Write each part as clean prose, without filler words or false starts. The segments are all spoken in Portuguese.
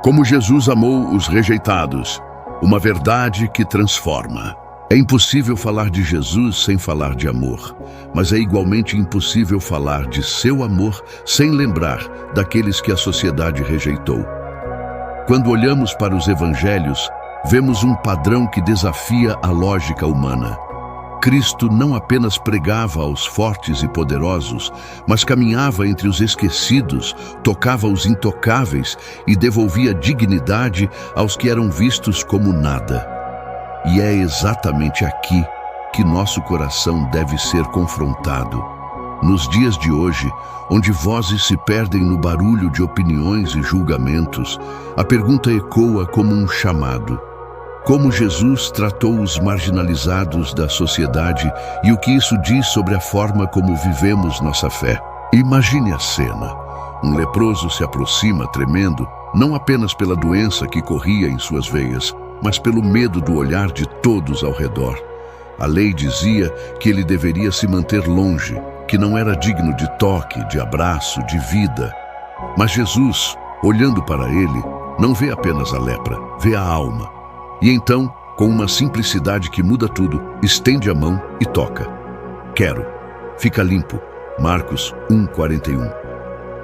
Como Jesus amou os rejeitados, uma verdade que transforma. É impossível falar de Jesus sem falar de amor, mas é igualmente impossível falar de seu amor sem lembrar daqueles que a sociedade rejeitou. Quando olhamos para os evangelhos, vemos um padrão que desafia a lógica humana. Cristo não apenas pregava aos fortes e poderosos, mas caminhava entre os esquecidos, tocava os intocáveis e devolvia dignidade aos que eram vistos como nada. E é exatamente aqui que nosso coração deve ser confrontado. Nos dias de hoje, onde vozes se perdem no barulho de opiniões e julgamentos, a pergunta ecoa como um chamado. Como Jesus tratou os marginalizados da sociedade e o que isso diz sobre a forma como vivemos nossa fé. Imagine a cena. Um leproso se aproxima tremendo, não apenas pela doença que corria em suas veias, mas pelo medo do olhar de todos ao redor. A lei dizia que ele deveria se manter longe, que não era digno de toque, de abraço, de vida. Mas Jesus, olhando para ele, não vê apenas a lepra, vê a alma. E então, com uma simplicidade que muda tudo, estende a mão e toca. Quero. Fica limpo. Marcos 1:41.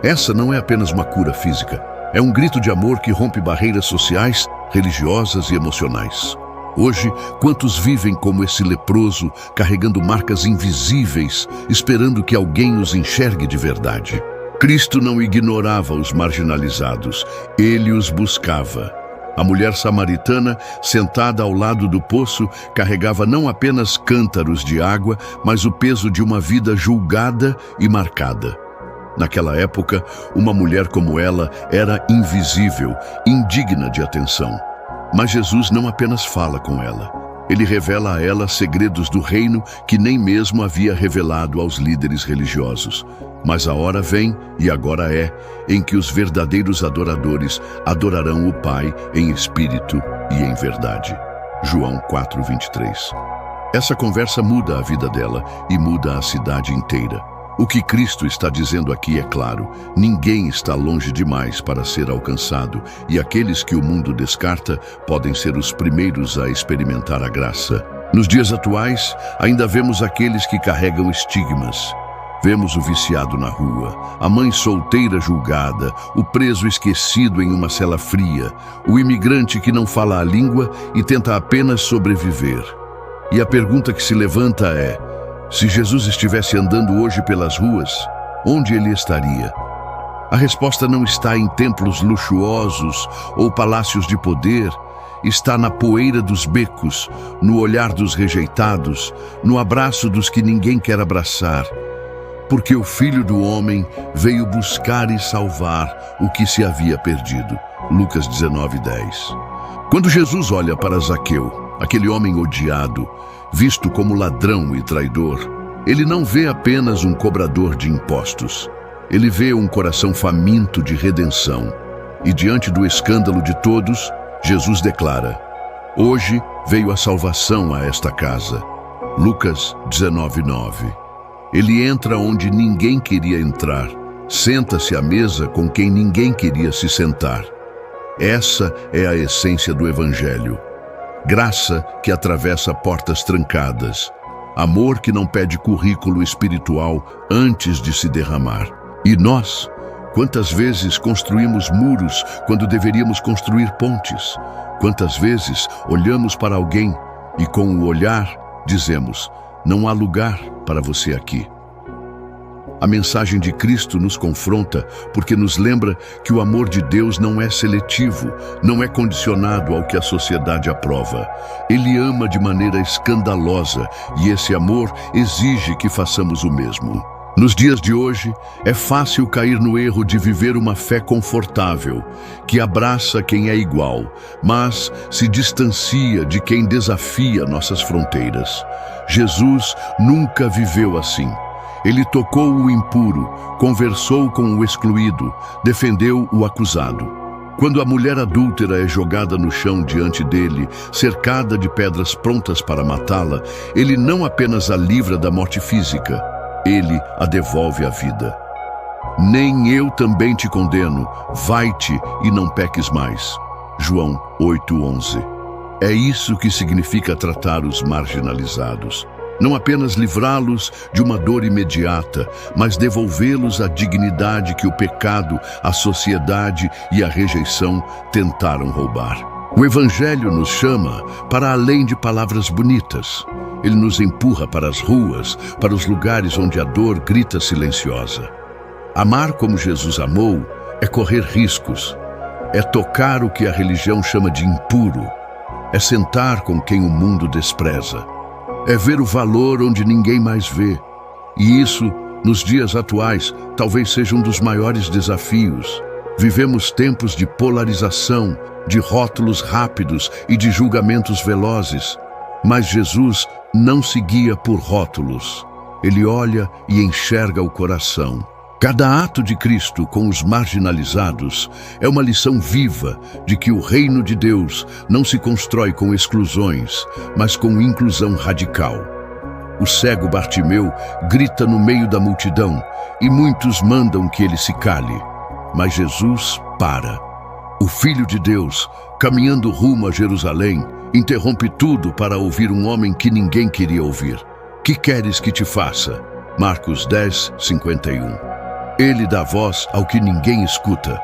Essa não é apenas uma cura física. É um grito de amor que rompe barreiras sociais, religiosas e emocionais. Hoje, quantos vivem como esse leproso, carregando marcas invisíveis, esperando que alguém os enxergue de verdade? Cristo não ignorava os marginalizados, ele os buscava. A mulher samaritana, sentada ao lado do poço, carregava não apenas cântaros de água, mas o peso de uma vida julgada e marcada. Naquela época, uma mulher como ela era invisível, indigna de atenção. Mas Jesus não apenas fala com ela. Ele revela a ela segredos do reino que nem mesmo havia revelado aos líderes religiosos. Mas a hora vem, e agora é, em que os verdadeiros adoradores adorarão o Pai em espírito e em verdade. João 4:23. Essa conversa muda a vida dela e muda a cidade inteira. O que Cristo está dizendo aqui é claro: ninguém está longe demais para ser alcançado, e aqueles que o mundo descarta podem ser os primeiros a experimentar a graça. Nos dias atuais, ainda vemos aqueles que carregam estigmas. Vemos o viciado na rua, a mãe solteira julgada, o preso esquecido em uma cela fria, o imigrante que não fala a língua e tenta apenas sobreviver. E a pergunta que se levanta é: se Jesus estivesse andando hoje pelas ruas, onde ele estaria? A resposta não está em templos luxuosos ou palácios de poder, está na poeira dos becos, no olhar dos rejeitados, no abraço dos que ninguém quer abraçar. Porque o Filho do Homem veio buscar e salvar o que se havia perdido. Lucas 19:10. Quando Jesus olha para Zaqueu, aquele homem odiado, visto como ladrão e traidor, ele não vê apenas um cobrador de impostos. Ele vê um coração faminto de redenção. E diante do escândalo de todos, Jesus declara: hoje veio a salvação a esta casa. Lucas 19:9. Ele entra onde ninguém queria entrar, senta-se à mesa com quem ninguém queria se sentar. Essa é a essência do Evangelho. Graça que atravessa portas trancadas. Amor que não pede currículo espiritual antes de se derramar. E nós, quantas vezes construímos muros quando deveríamos construir pontes? Quantas vezes olhamos para alguém e com o olhar dizemos: não há lugar para você aqui. A mensagem de Cristo nos confronta porque nos lembra que o amor de Deus não é seletivo, não é condicionado ao que a sociedade aprova. Ele ama de maneira escandalosa e esse amor exige que façamos o mesmo. Nos dias de hoje, é fácil cair no erro de viver uma fé confortável, que abraça quem é igual, mas se distancia de quem desafia nossas fronteiras. Jesus nunca viveu assim. Ele tocou o impuro, conversou com o excluído, defendeu o acusado. Quando a mulher adúltera é jogada no chão diante dele, cercada de pedras prontas para matá-la, ele não apenas a livra da morte física, ele a devolve à vida. Nem eu também te condeno, vai-te e não peques mais. João 8:11. É isso que significa tratar os marginalizados. Não apenas livrá-los de uma dor imediata, mas devolvê-los a dignidade que o pecado, a sociedade e a rejeição tentaram roubar. O Evangelho nos chama para além de palavras bonitas. Ele nos empurra para as ruas, para os lugares onde a dor grita silenciosa. Amar como Jesus amou é correr riscos, é tocar o que a religião chama de impuro, é sentar com quem o mundo despreza, é ver o valor onde ninguém mais vê. E isso, nos dias atuais, talvez seja um dos maiores desafios. Vivemos tempos de polarização, de rótulos rápidos e de julgamentos velozes. Mas Jesus não se guia por rótulos. Ele olha e enxerga o coração. Cada ato de Cristo com os marginalizados é uma lição viva de que o reino de Deus não se constrói com exclusões, mas com inclusão radical. O cego Bartimeu grita no meio da multidão e muitos mandam que ele se cale. Mas Jesus para. O Filho de Deus, caminhando rumo a Jerusalém, interrompe tudo para ouvir um homem que ninguém queria ouvir. Que queres que te faça? Marcos 10:51. Ele dá voz ao que ninguém escuta.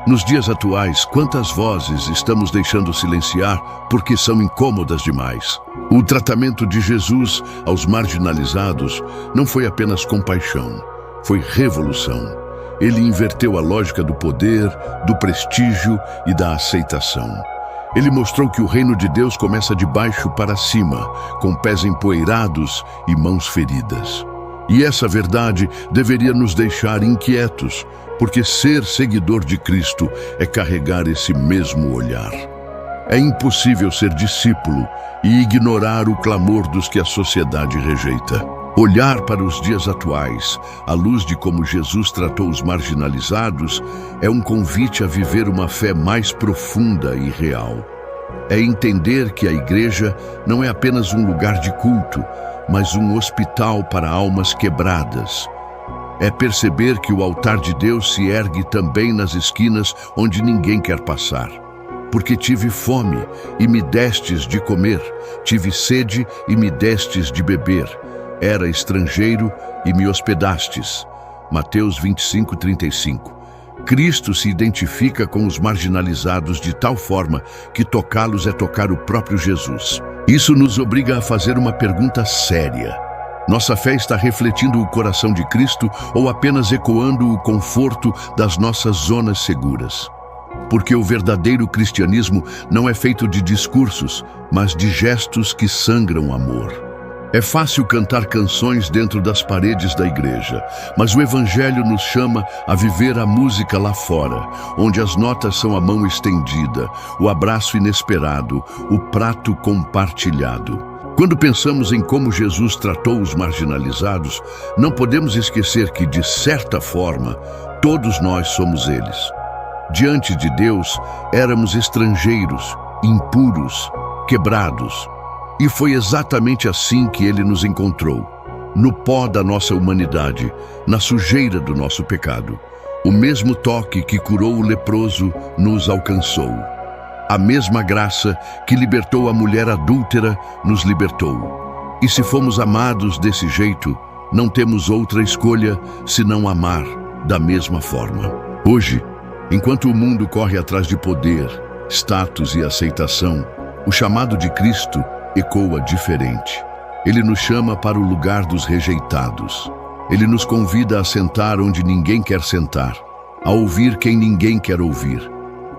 Nos dias atuais, quantas vozes estamos deixando silenciar porque são incômodas demais? O tratamento de Jesus aos marginalizados não foi apenas compaixão, foi revolução. Ele inverteu a lógica do poder, do prestígio e da aceitação. Ele mostrou que o reino de Deus começa de baixo para cima, com pés empoeirados e mãos feridas. E essa verdade deveria nos deixar inquietos, porque ser seguidor de Cristo é carregar esse mesmo olhar. É impossível ser discípulo e ignorar o clamor dos que a sociedade rejeita. Olhar para os dias atuais, à luz de como Jesus tratou os marginalizados, é um convite a viver uma fé mais profunda e real. É entender que a igreja não é apenas um lugar de culto, mas um hospital para almas quebradas. É perceber que o altar de Deus se ergue também nas esquinas onde ninguém quer passar. Porque tive fome e me destes de comer, tive sede e me destes de beber, era estrangeiro e me hospedastes. Mateus 25:35. Cristo se identifica com os marginalizados de tal forma que tocá-los é tocar o próprio Jesus. Isso nos obriga a fazer uma pergunta séria. Nossa fé está refletindo o coração de Cristo ou apenas ecoando o conforto das nossas zonas seguras? Porque o verdadeiro cristianismo não é feito de discursos, mas de gestos que sangram amor. É fácil cantar canções dentro das paredes da igreja, mas o Evangelho nos chama a viver a música lá fora, onde as notas são a mão estendida, o abraço inesperado, o prato compartilhado. Quando pensamos em como Jesus tratou os marginalizados, não podemos esquecer que, de certa forma, todos nós somos eles. Diante de Deus, éramos estrangeiros, impuros, quebrados. E foi exatamente assim que Ele nos encontrou, no pó da nossa humanidade, na sujeira do nosso pecado. O mesmo toque que curou o leproso nos alcançou. A mesma graça que libertou a mulher adúltera nos libertou. E se fomos amados desse jeito, não temos outra escolha senão amar da mesma forma. Hoje, enquanto o mundo corre atrás de poder, status e aceitação, o chamado de Cristo ecoa diferente. Ele nos chama para o lugar dos rejeitados. Ele nos convida a sentar onde ninguém quer sentar, a ouvir quem ninguém quer ouvir.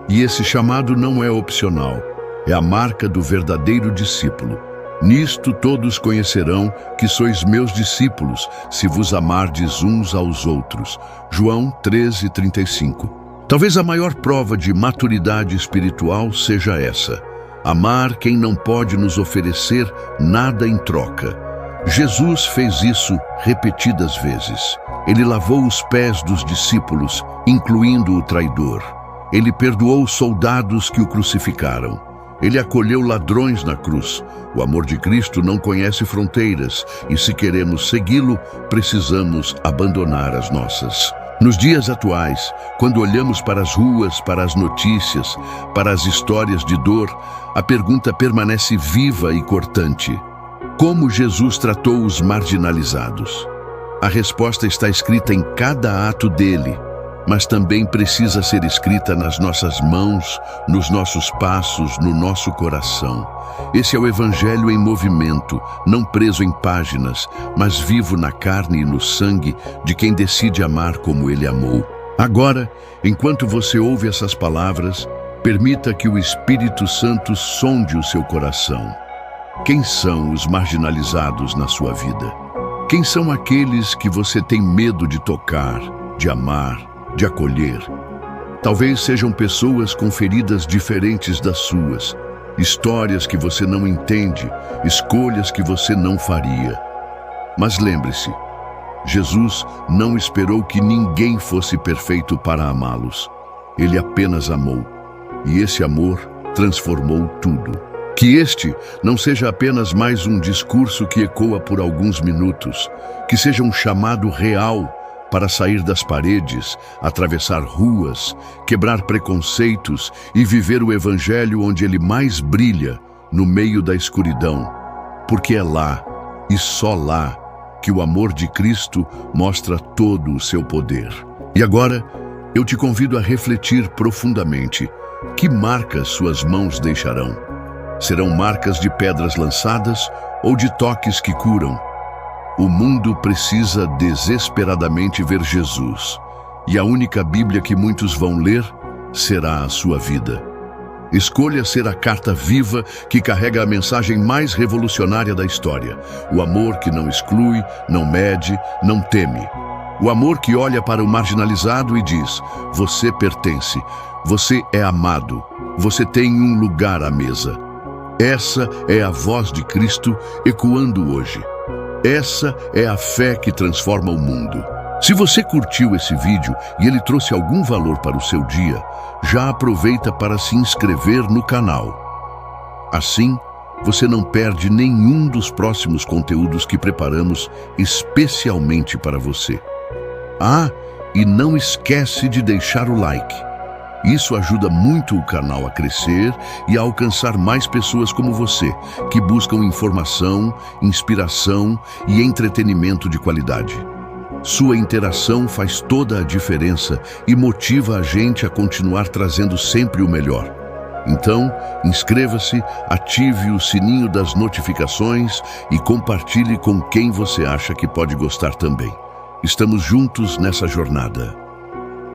E esse chamado não é opcional, é a marca do verdadeiro discípulo. Nisto todos conhecerão que sois meus discípulos, se vos amardes uns aos outros. João 13:35. Talvez a maior prova de maturidade espiritual seja essa: amar quem não pode nos oferecer nada em troca. Jesus fez isso repetidas vezes. Ele lavou os pés dos discípulos, incluindo o traidor. Ele perdoou os soldados que o crucificaram. Ele acolheu ladrões na cruz. O amor de Cristo não conhece fronteiras, e se queremos segui-lo, precisamos abandonar as nossas. Nos dias atuais, quando olhamos para as ruas, para as notícias, para as histórias de dor, a pergunta permanece viva e cortante: como Jesus tratou os marginalizados? A resposta está escrita em cada ato dele, mas também precisa ser escrita nas nossas mãos, nos nossos passos, no nosso coração. Esse é o Evangelho em movimento, não preso em páginas, mas vivo na carne e no sangue de quem decide amar como ele amou. Agora, enquanto você ouve essas palavras, permita que o Espírito Santo sonde o seu coração. Quem são os marginalizados na sua vida? Quem são aqueles que você tem medo de tocar, de amar, de acolher? Talvez sejam pessoas com feridas diferentes das suas, histórias que você não entende, escolhas que você não faria. Mas lembre-se, Jesus não esperou que ninguém fosse perfeito para amá-los. Ele apenas amou, e esse amor transformou tudo. Que este não seja apenas mais um discurso que ecoa por alguns minutos, que seja um chamado real para sair das paredes, atravessar ruas, quebrar preconceitos e viver o Evangelho onde ele mais brilha, no meio da escuridão. Porque é lá, e só lá, que o amor de Cristo mostra todo o seu poder. E agora, eu te convido a refletir profundamente. Que marcas suas mãos deixarão? Serão marcas de pedras lançadas ou de toques que curam? O mundo precisa desesperadamente ver Jesus, e a única Bíblia que muitos vão ler será a sua vida. Escolha ser a carta viva que carrega a mensagem mais revolucionária da história. O amor que não exclui, não mede, não teme. O amor que olha para o marginalizado e diz: você pertence, você é amado, você tem um lugar à mesa. Essa é a voz de Cristo ecoando hoje. Essa é a fé que transforma o mundo. Se você curtiu esse vídeo e ele trouxe algum valor para o seu dia, já aproveita para se inscrever no canal. Assim, você não perde nenhum dos próximos conteúdos que preparamos especialmente para você. Ah, e não esquece de deixar o like. Isso ajuda muito o canal a crescer e a alcançar mais pessoas como você, que buscam informação, inspiração e entretenimento de qualidade. Sua interação faz toda a diferença e motiva a gente a continuar trazendo sempre o melhor. Então, inscreva-se, ative o sininho das notificações e compartilhe com quem você acha que pode gostar também. Estamos juntos nessa jornada.